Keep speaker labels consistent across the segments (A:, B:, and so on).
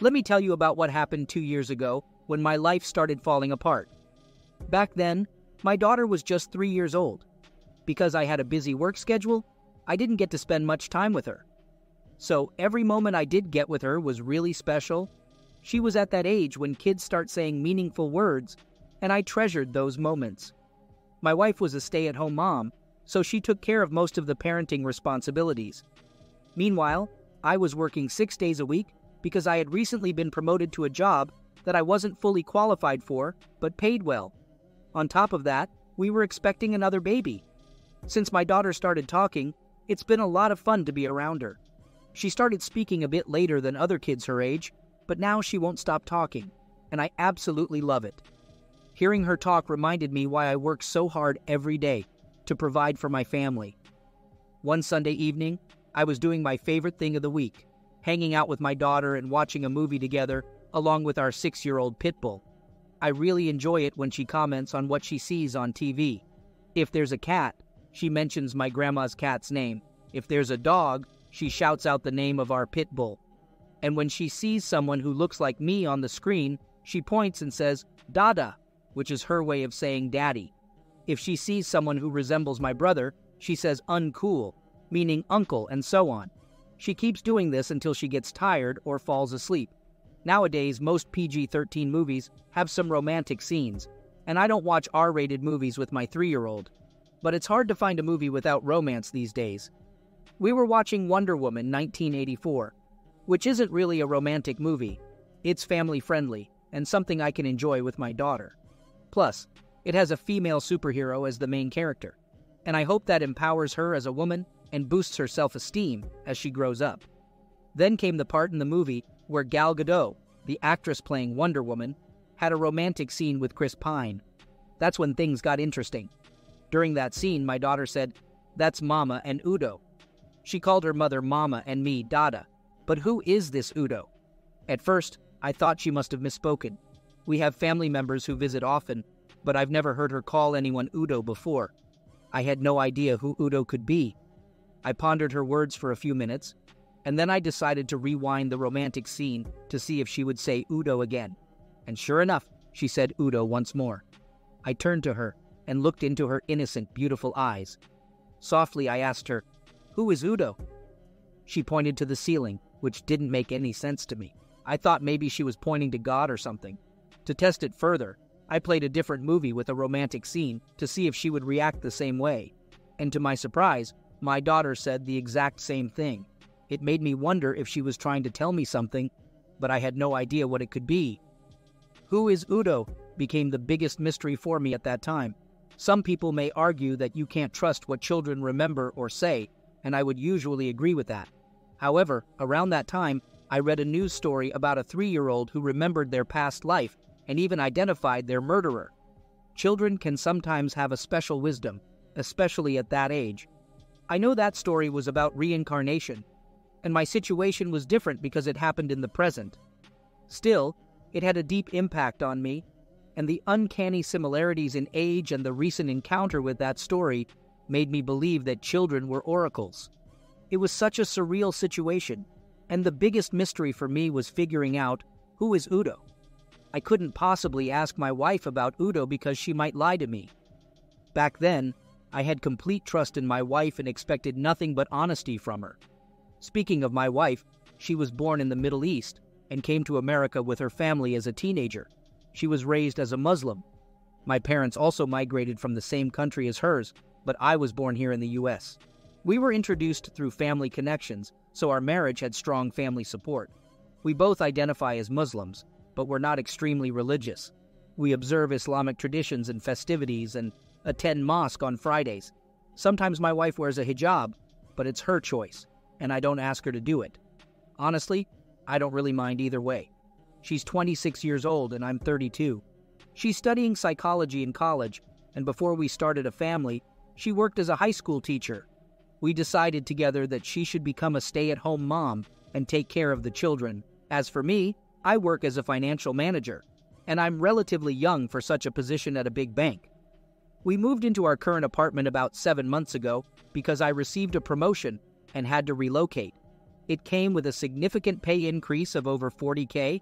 A: Let me tell you about what happened 2 years ago when my life started falling apart. Back then, my daughter was just 3 years old. Because I had a busy work schedule, I didn't get to spend much time with her. So every moment I did get with her was really special. She was at that age when kids start saying meaningful words, and I treasured those moments. My wife was a stay-at-home mom, so she took care of most of the parenting responsibilities. Meanwhile, I was working 6 days a week because I had recently been promoted to a job that I wasn't fully qualified for, but paid well. On top of that, we were expecting another baby. Since my daughter started talking, it's been a lot of fun to be around her. She started speaking a bit later than other kids her age, but now she won't stop talking, and I absolutely love it. Hearing her talk reminded me why I work so hard every day to provide for my family. One Sunday evening, I was doing my favorite thing of the week, hanging out with my daughter and watching a movie together along with our 6-year-old pit bull. I really enjoy it when she comments on what she sees on TV. If there's a cat, she mentions my grandma's cat's name. If there's a dog, she shouts out the name of our pit bull. And when she sees someone who looks like me on the screen, she points and says, "Dada," which is her way of saying daddy. If she sees someone who resembles my brother, she says uncool, meaning uncle, and so on. She keeps doing this until she gets tired or falls asleep. Nowadays, most PG-13 movies have some romantic scenes, and I don't watch R-rated movies with my 3-year-old. But it's hard to find a movie without romance these days. We were watching Wonder Woman 1984, which isn't really a romantic movie. It's family-friendly, and something I can enjoy with my daughter. Plus, it has a female superhero as the main character, and I hope that empowers her as a woman and boosts her self-esteem as she grows up. Then came the part in the movie where Gal Gadot, the actress playing Wonder Woman, had a romantic scene with Chris Pine. That's when things got interesting. During that scene, my daughter said, "That's Mama and Udo." She called her mother Mama and me Dada. But who is this Udo? At first, I thought she must have misspoken. We have family members who visit often, but I've never heard her call anyone Udo before. I had no idea who Udo could be. I pondered her words for a few minutes, and then I decided to rewind the romantic scene to see if she would say Udo again. And sure enough, she said Udo once more. I turned to her and looked into her innocent, beautiful eyes. Softly, I asked her, "Who is Udo?" She pointed to the ceiling, which didn't make any sense to me. I thought maybe she was pointing to God or something. To test it further, I played a different movie with a romantic scene to see if she would react the same way. And to my surprise, my daughter said the exact same thing. It made me wonder if she was trying to tell me something, but I had no idea what it could be. Who is Udo became the biggest mystery for me at that time. Some people may argue that you can't trust what children remember or say, and I would usually agree with that. However, around that time, I read a news story about a 3-year-old who remembered their past life and even identified their murderer. Children can sometimes have a special wisdom, especially at that age. I know that story was about reincarnation, and my situation was different because it happened in the present. Still, it had a deep impact on me, and the uncanny similarities in age and the recent encounter with that story made me believe that children were oracles. It was such a surreal situation, and the biggest mystery for me was figuring out who is Udo. I couldn't possibly ask my wife about Udo because she might lie to me. Back then, I had complete trust in my wife and expected nothing but honesty from her. Speaking of my wife, she was born in the Middle East and came to America with her family as a teenager. She was raised as a Muslim. My parents also migrated from the same country as hers, but I was born here in the U.S. We were introduced through family connections, so our marriage had strong family support. We both identify as Muslims, but we're not extremely religious. We observe Islamic traditions and festivities and attend mosque on Fridays. Sometimes my wife wears a hijab, but it's her choice, and I don't ask her to do it. Honestly, I don't really mind either way. She's 26 years old and I'm 32. She's studying psychology in college, and before we started a family, she worked as a high school teacher. We decided together that she should become a stay-at-home mom and take care of the children. As for me, I work as a financial manager, and I'm relatively young for such a position at a big bank. We moved into our current apartment about 7 months ago because I received a promotion and had to relocate. It came with a significant pay increase of over 40K.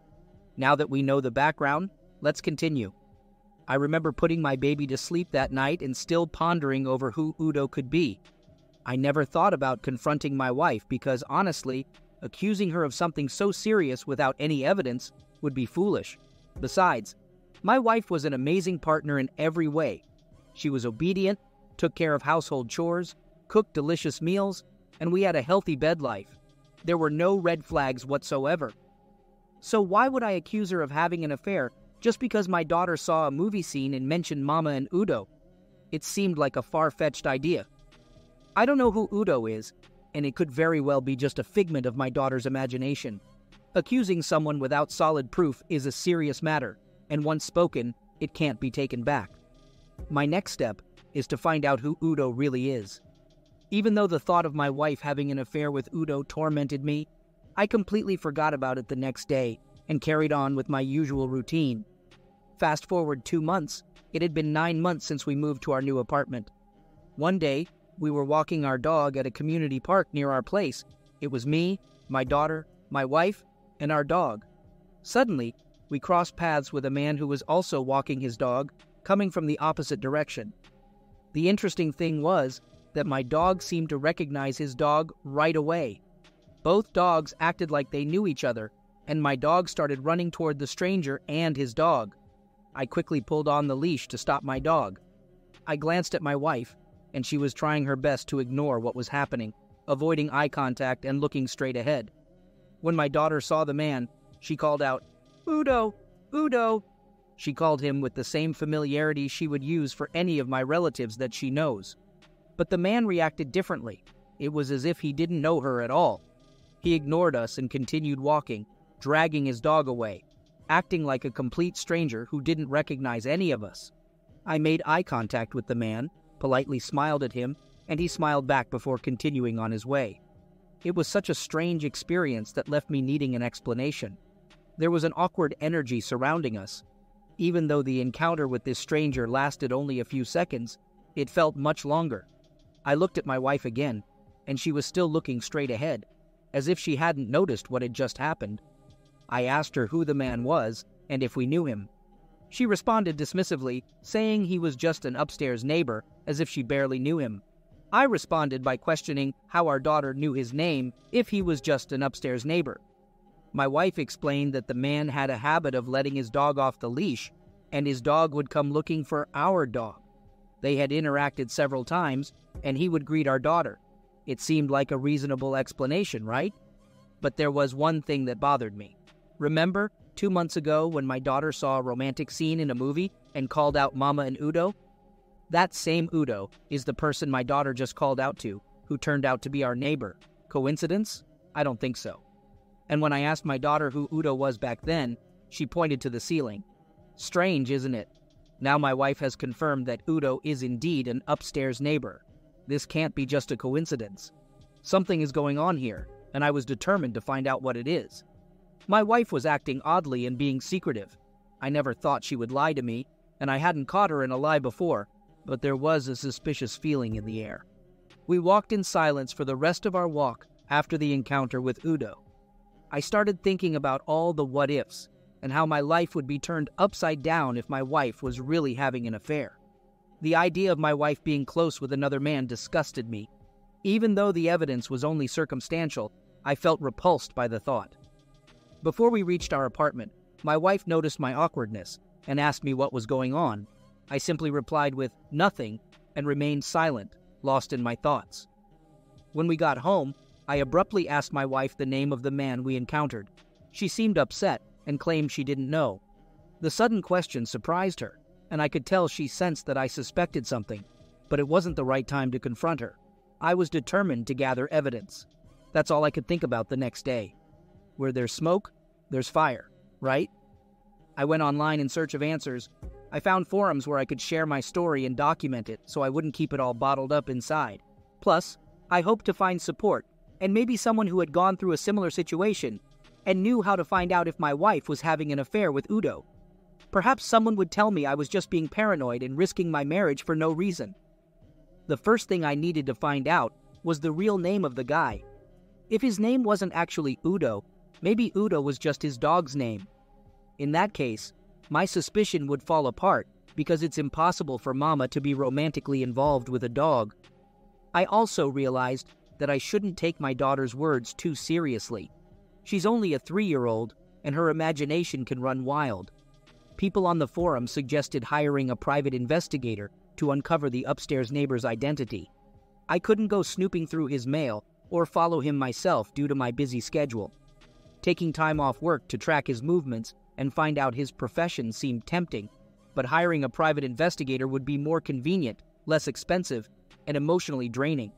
A: Now that we know the background, let's continue. I remember putting my baby to sleep that night and still pondering over who Udo could be. I never thought about confronting my wife because, honestly, accusing her of something so serious without any evidence would be foolish. Besides, my wife was an amazing partner in every way. She was obedient, took care of household chores, cooked delicious meals, and we had a healthy bed life. There were no red flags whatsoever. So why would I accuse her of having an affair just because my daughter saw a movie scene and mentioned Mama and Udo? It seemed like a far-fetched idea. I don't know who Udo is, and it could very well be just a figment of my daughter's imagination. Accusing someone without solid proof is a serious matter, and once spoken, it can't be taken back. My next step is to find out who Udo really is. Even though the thought of my wife having an affair with Udo tormented me, I completely forgot about it the next day and carried on with my usual routine. Fast forward 2 months, it had been 9 months since we moved to our new apartment. One day, we were walking our dog at a community park near our place. It was me, my daughter, my wife, and our dog. Suddenly, we crossed paths with a man who was also walking his dog, coming from the opposite direction. The interesting thing was that my dog seemed to recognize his dog right away. Both dogs acted like they knew each other, and my dog started running toward the stranger and his dog. I quickly pulled on the leash to stop my dog. I glanced at my wife, and she was trying her best to ignore what was happening, avoiding eye contact and looking straight ahead. When my daughter saw the man, she called out, "Udo! Udo!" She called him with the same familiarity she would use for any of my relatives that she knows. But the man reacted differently. It was as if he didn't know her at all. He ignored us and continued walking, dragging his dog away, acting like a complete stranger who didn't recognize any of us. I made eye contact with the man, politely smiled at him, and he smiled back before continuing on his way. It was such a strange experience that left me needing an explanation. There was an awkward energy surrounding us. Even though the encounter with this stranger lasted only a few seconds, it felt much longer. I looked at my wife again, and she was still looking straight ahead, as if she hadn't noticed what had just happened. I asked her who the man was and if we knew him. She responded dismissively, saying he was just an upstairs neighbor, as if she barely knew him. I responded by questioning how our daughter knew his name if he was just an upstairs neighbor. My wife explained that the man had a habit of letting his dog off the leash, and his dog would come looking for our dog. They had interacted several times, and he would greet our daughter. It seemed like a reasonable explanation, right? But there was one thing that bothered me. Remember 2 months ago when my daughter saw a romantic scene in a movie and called out Mama and Udo? That same Udo is the person my daughter just called out to, who turned out to be our neighbor. Coincidence? I don't think so. And when I asked my daughter who Udo was back then, she pointed to the ceiling. Strange, isn't it? Now my wife has confirmed that Udo is indeed an upstairs neighbor. This can't be just a coincidence. Something is going on here, and I was determined to find out what it is. My wife was acting oddly and being secretive. I never thought she would lie to me, and I hadn't caught her in a lie before, but there was a suspicious feeling in the air. We walked in silence for the rest of our walk after the encounter with Udo. I started thinking about all the what-ifs, and how my life would be turned upside down if my wife was really having an affair. The idea of my wife being close with another man disgusted me. Even though the evidence was only circumstantial, I felt repulsed by the thought. Before we reached our apartment, my wife noticed my awkwardness and asked me what was going on. I simply replied with nothing and remained silent, lost in my thoughts. When we got home, I abruptly asked my wife the name of the man we encountered. She seemed upset and claimed she didn't know. The sudden question surprised her, and I could tell she sensed that I suspected something, but it wasn't the right time to confront her. I was determined to gather evidence. That's all I could think about the next day. Where there's smoke, there's fire, right? I went online in search of answers. I found forums where I could share my story and document it so I wouldn't keep it all bottled up inside. Plus, I hoped to find support, and maybe someone who had gone through a similar situation and knew how to find out if my wife was having an affair with Udo. Perhaps someone would tell me I was just being paranoid and risking my marriage for no reason. The first thing I needed to find out was the real name of the guy. If his name wasn't actually Udo, maybe Udo was just his dog's name. In that case, my suspicion would fall apart because it's impossible for Mama to be romantically involved with a dog. I also realized that I shouldn't take my daughter's words too seriously. She's only a 3-year-old, and her imagination can run wild. People on the forum suggested hiring a private investigator to uncover the upstairs neighbor's identity. I couldn't go snooping through his mail or follow him myself due to my busy schedule. Taking time off work to track his movements and find out his profession seemed tempting, but hiring a private investigator would be more convenient, less expensive, and emotionally draining.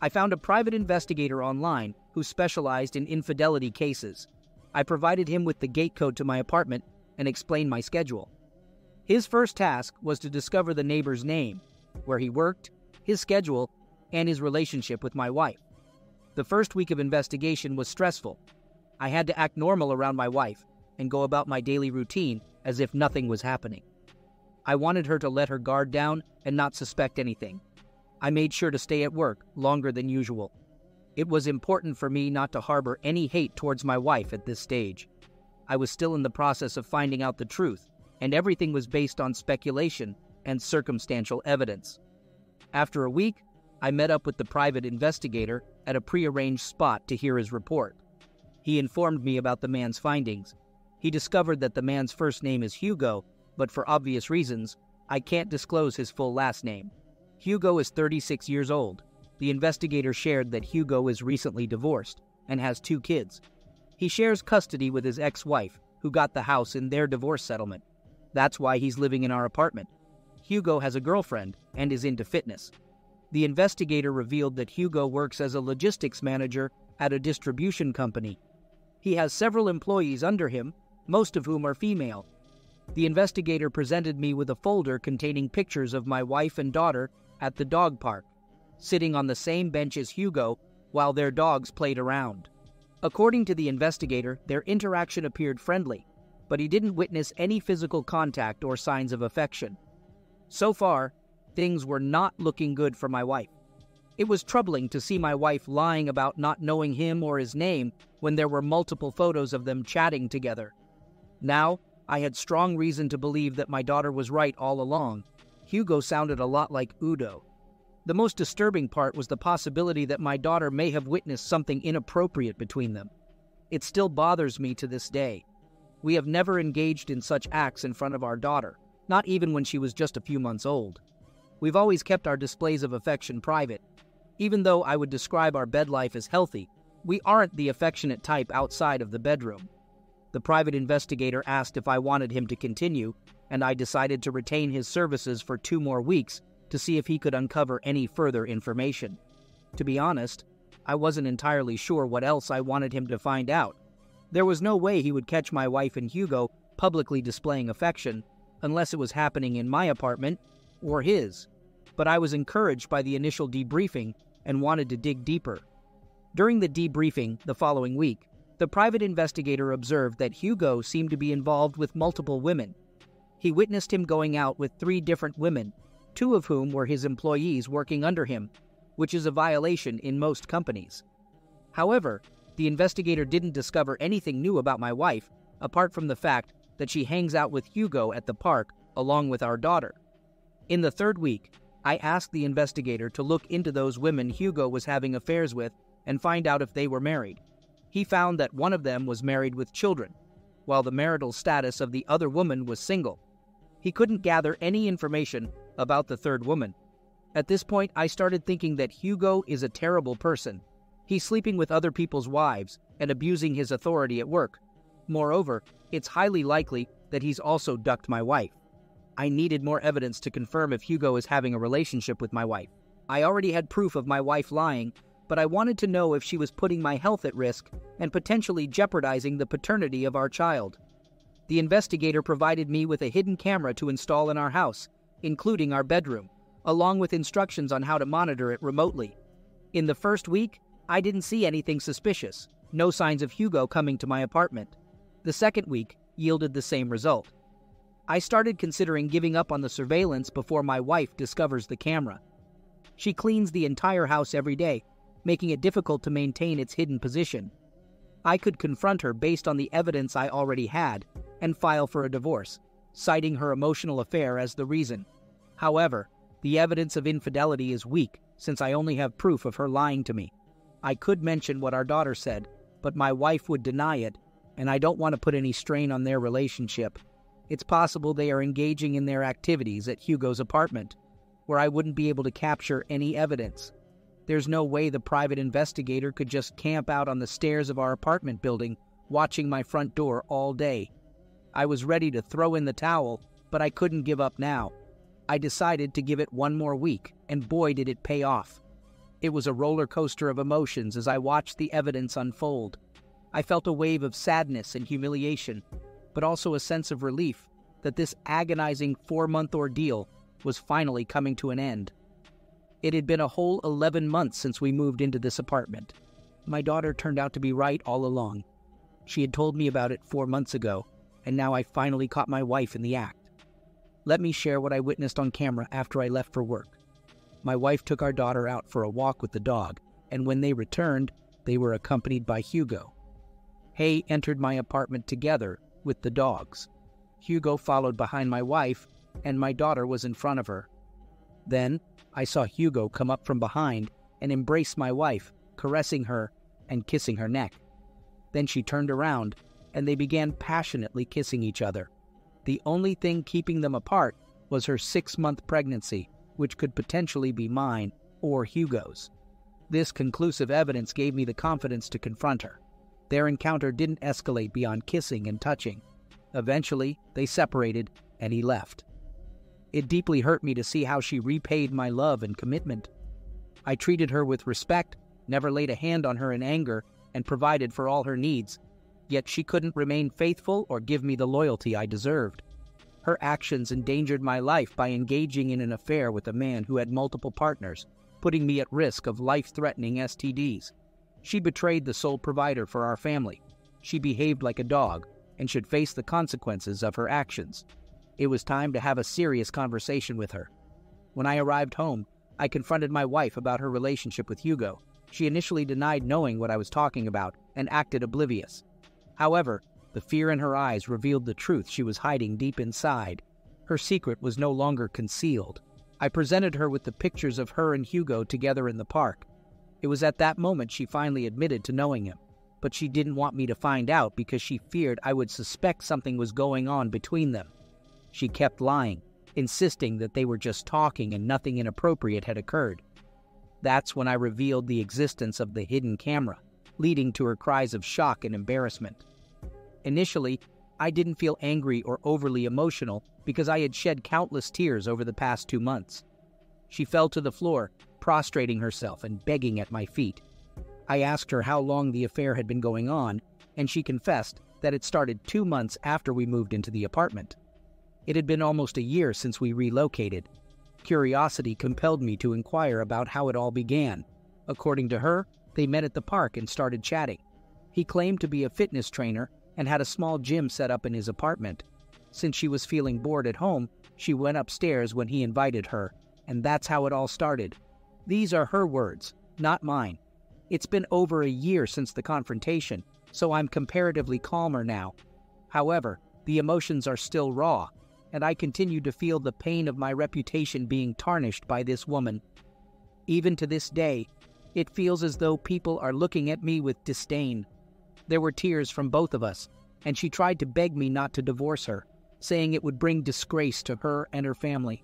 A: I found a private investigator online who specialized in infidelity cases. I provided him with the gate code to my apartment and explained my schedule. His first task was to discover the neighbor's name, where he worked, his schedule, and his relationship with my wife. The first week of investigation was stressful. I had to act normal around my wife and go about my daily routine as if nothing was happening. I wanted her to let her guard down and not suspect anything. I made sure to stay at work longer than usual. It was important for me not to harbor any hate towards my wife at this stage. I was still in the process of finding out the truth, and everything was based on speculation and circumstantial evidence. After a week, I met up with the private investigator at a prearranged spot to hear his report. He informed me about the man's findings. He discovered that the man's first name is Hugo, but for obvious reasons, I can't disclose his full last name. Hugo is 36 years old. The investigator shared that Hugo is recently divorced and has 2 kids. He shares custody with his ex-wife, who got the house in their divorce settlement. That's why he's living in our apartment. Hugo has a girlfriend and is into fitness. The investigator revealed that Hugo works as a logistics manager at a distribution company. He has several employees under him, most of whom are female. The investigator presented me with a folder containing pictures of my wife and daughter at the dog park, sitting on the same bench as Hugo while their dogs played around. According to the investigator, their interaction appeared friendly, but he didn't witness any physical contact or signs of affection. So far, things were not looking good for my wife. It was troubling to see my wife lying about not knowing him or his name when there were multiple photos of them chatting together. Now, I had strong reason to believe that my daughter was right all along. Hugo sounded a lot like Udo. The most disturbing part was the possibility that my daughter may have witnessed something inappropriate between them. It still bothers me to this day. We have never engaged in such acts in front of our daughter, not even when she was just a few months old. We've always kept our displays of affection private. Even though I would describe our bed life as healthy, we aren't the affectionate type outside of the bedroom. The private investigator asked if I wanted him to continue, and I decided to retain his services for 2 more weeks to see if he could uncover any further information. To be honest, I wasn't entirely sure what else I wanted him to find out. There was no way he would catch my wife and Hugo publicly displaying affection, unless it was happening in my apartment or his. But I was encouraged by the initial debriefing and wanted to dig deeper. During the debriefing the following week, the private investigator observed that Hugo seemed to be involved with multiple women. He witnessed him going out with 3 different women, 2 of whom were his employees working under him, which is a violation in most companies. However, the investigator didn't discover anything new about my wife, apart from the fact that she hangs out with Hugo at the park along with our daughter. In the 3rd week, I asked the investigator to look into those women Hugo was having affairs with and find out if they were married. He found that one of them was married with children, while the marital status of the other woman was single. He couldn't gather any information about the 3rd woman. At this point, I started thinking that Hugo is a terrible person. He's sleeping with other people's wives and abusing his authority at work. Moreover, it's highly likely that he's also ducked my wife. I needed more evidence to confirm if Hugo is having a relationship with my wife. I already had proof of my wife lying, but I wanted to know if she was putting my health at risk and potentially jeopardizing the paternity of our child. The investigator provided me with a hidden camera to install in our house, including our bedroom, along with instructions on how to monitor it remotely. In the 1st week, I didn't see anything suspicious, no signs of Hugo coming to my apartment. The 2nd week yielded the same result. I started considering giving up on the surveillance before my wife discovers the camera. She cleans the entire house every day, making it difficult to maintain its hidden position. I could confront her based on the evidence I already had and file for a divorce, citing her emotional affair as the reason. However, the evidence of infidelity is weak since I only have proof of her lying to me. I could mention what our daughter said, but my wife would deny it, and I don't want to put any strain on their relationship. It's possible they are engaging in their activities at Hugo's apartment, where I wouldn't be able to capture any evidence. There's no way the private investigator could just camp out on the stairs of our apartment building, watching my front door all day. I was ready to throw in the towel, but I couldn't give up now. I decided to give it one more week, and boy did it pay off. It was a roller coaster of emotions as I watched the evidence unfold. I felt a wave of sadness and humiliation, but also a sense of relief that this agonizing 4-month ordeal was finally coming to an end. It had been a whole 11 months since we moved into this apartment. My daughter turned out to be right all along. She had told me about it 4 months ago, and now I finally caught my wife in the act. Let me share what I witnessed on camera after I left for work. My wife took our daughter out for a walk with the dog, and when they returned, they were accompanied by Hugo. Hay entered my apartment together with the dogs. Hugo followed behind my wife, and my daughter was in front of her. Then, I saw Hugo come up from behind and embrace my wife, caressing her and kissing her neck. Then she turned around, and they began passionately kissing each other. The only thing keeping them apart was her 6-month pregnancy, which could potentially be mine or Hugo's. This conclusive evidence gave me the confidence to confront her. Their encounter didn't escalate beyond kissing and touching. Eventually, they separated, and he left. It deeply hurt me to see how she repaid my love and commitment. I treated her with respect, never laid a hand on her in anger, and provided for all her needs. Yet she couldn't remain faithful or give me the loyalty I deserved. Her actions endangered my life by engaging in an affair with a man who had multiple partners, putting me at risk of life-threatening STDs. She betrayed the sole provider for our family. She behaved like a dog and should face the consequences of her actions. It was time to have a serious conversation with her. When I arrived home, I confronted my wife about her relationship with Hugo. She initially denied knowing what I was talking about and acted oblivious. However, the fear in her eyes revealed the truth she was hiding deep inside. Her secret was no longer concealed. I presented her with the pictures of her and Hugo together in the park. It was at that moment she finally admitted to knowing him, but she didn't want me to find out because she feared I would suspect something was going on between them. She kept lying, insisting that they were just talking and nothing inappropriate had occurred. That's when I revealed the existence of the hidden camera, leading to her cries of shock and embarrassment. Initially, I didn't feel angry or overly emotional because I had shed countless tears over the past 2 months. She fell to the floor, prostrating herself and begging at my feet. I asked her how long the affair had been going on, and she confessed that it started 2 months after we moved into the apartment. It had been almost a year since we relocated. Curiosity compelled me to inquire about how it all began. According to her, they met at the park and started chatting. He claimed to be a fitness trainer and had a small gym set up in his apartment. Since she was feeling bored at home, she went upstairs when he invited her, and that's how it all started. These are her words, not mine. It's been over a year since the confrontation, so I'm comparatively calmer now. However, the emotions are still raw, and I continue to feel the pain of my reputation being tarnished by this woman. Even to this day, it feels as though people are looking at me with disdain. There were tears from both of us, and she tried to beg me not to divorce her, saying it would bring disgrace to her and her family.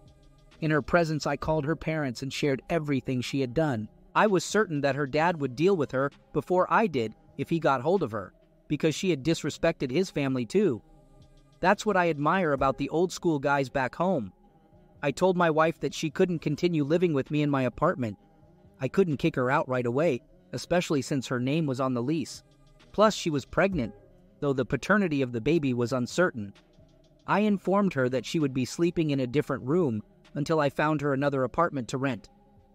A: In her presence, I called her parents and shared everything she had done. I was certain that her dad would deal with her before I did if he got hold of her, because she had disrespected his family too. That's what I admire about the old school guys back home. I told my wife that she couldn't continue living with me in my apartment. I couldn't kick her out right away, especially since her name was on the lease. Plus, she was pregnant, though the paternity of the baby was uncertain. I informed her that she would be sleeping in a different room until I found her another apartment to rent.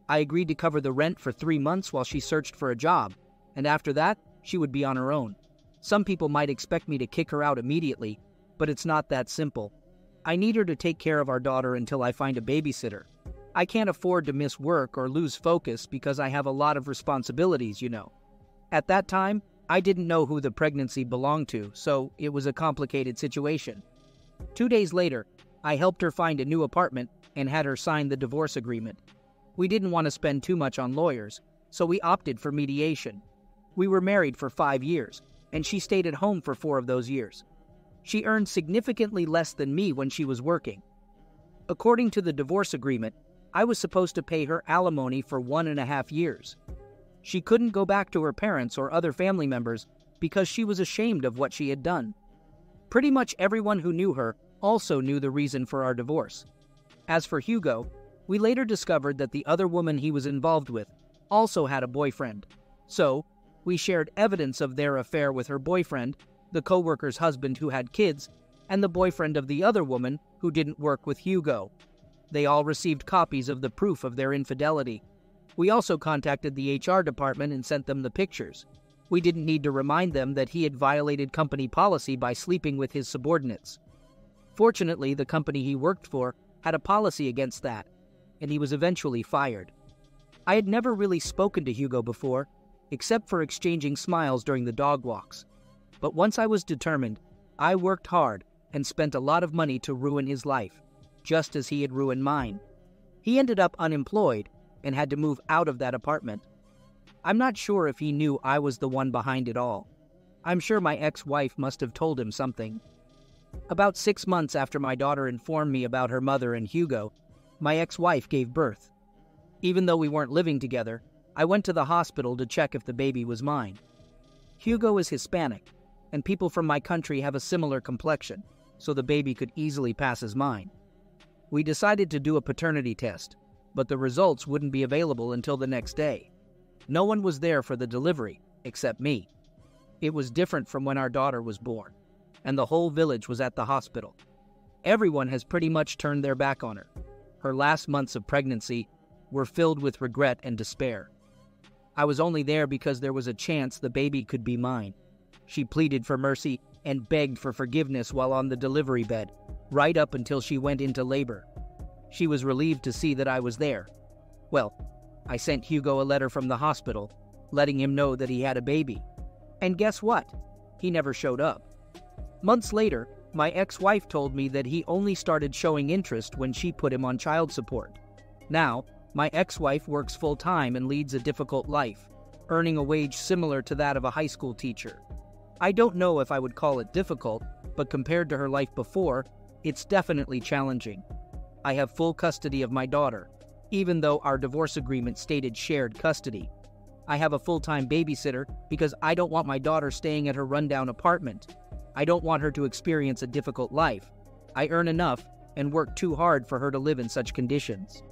A: I agreed to cover the rent for 3 months while she searched for a job, and after that, she would be on her own. Some people might expect me to kick her out immediately, but it's not that simple. I need her to take care of our daughter until I find a babysitter. I can't afford to miss work or lose focus because I have a lot of responsibilities, At that time, I didn't know who the pregnancy belonged to, so it was a complicated situation. 2 days later, I helped her find a new apartment and had her sign the divorce agreement. We didn't want to spend too much on lawyers, so we opted for mediation. We were married for 5 years, and she stayed at home for 4 of those years. She earned significantly less than me when she was working. According to the divorce agreement, I was supposed to pay her alimony for 1.5 years. She couldn't go back to her parents or other family members because she was ashamed of what she had done. Pretty much everyone who knew her also knew the reason for our divorce. As for Hugo, we later discovered that the other woman he was involved with also had a boyfriend. So, we shared evidence of their affair with her boyfriend, the co-worker's husband who had kids, and the boyfriend of the other woman who didn't work with Hugo. They all received copies of the proof of their infidelity. We also contacted the HR department and sent them the pictures. We didn't need to remind them that he had violated company policy by sleeping with his subordinates. Fortunately, the company he worked for had a policy against that, and he was eventually fired. I had never really spoken to Hugo before, except for exchanging smiles during the dog walks. But once I was determined, I worked hard and spent a lot of money to ruin his life, just as he had ruined mine. He ended up unemployed and had to move out of that apartment. I'm not sure if he knew I was the one behind it all. I'm sure my ex-wife must have told him something. About 6 months after my daughter informed me about her mother and Hugo, my ex-wife gave birth. Even though we weren't living together, I went to the hospital to check if the baby was mine. Hugo is Hispanic, and people from my country have a similar complexion, so the baby could easily pass as mine. We decided to do a paternity test, but the results wouldn't be available until the next day. No one was there for the delivery, except me. It was different from when our daughter was born, and the whole village was at the hospital. Everyone has pretty much turned their back on her. Her last months of pregnancy were filled with regret and despair. I was only there because there was a chance the baby could be mine. She pleaded for mercy and begged for forgiveness while on the delivery bed, right up until she went into labor. She was relieved to see that I was there. Well, I sent Hugo a letter from the hospital, letting him know that he had a baby. And guess what? He never showed up. Months later, my ex-wife told me that he only started showing interest when she put him on child support. Now, my ex-wife works full-time and leads a difficult life, earning a wage similar to that of a high school teacher. I don't know if I would call it difficult, but compared to her life before, it's definitely challenging. I have full custody of my daughter, even though our divorce agreement stated shared custody. I have a full-time babysitter because I don't want my daughter staying at her rundown apartment. I don't want her to experience a difficult life. I earn enough and work too hard for her to live in such conditions.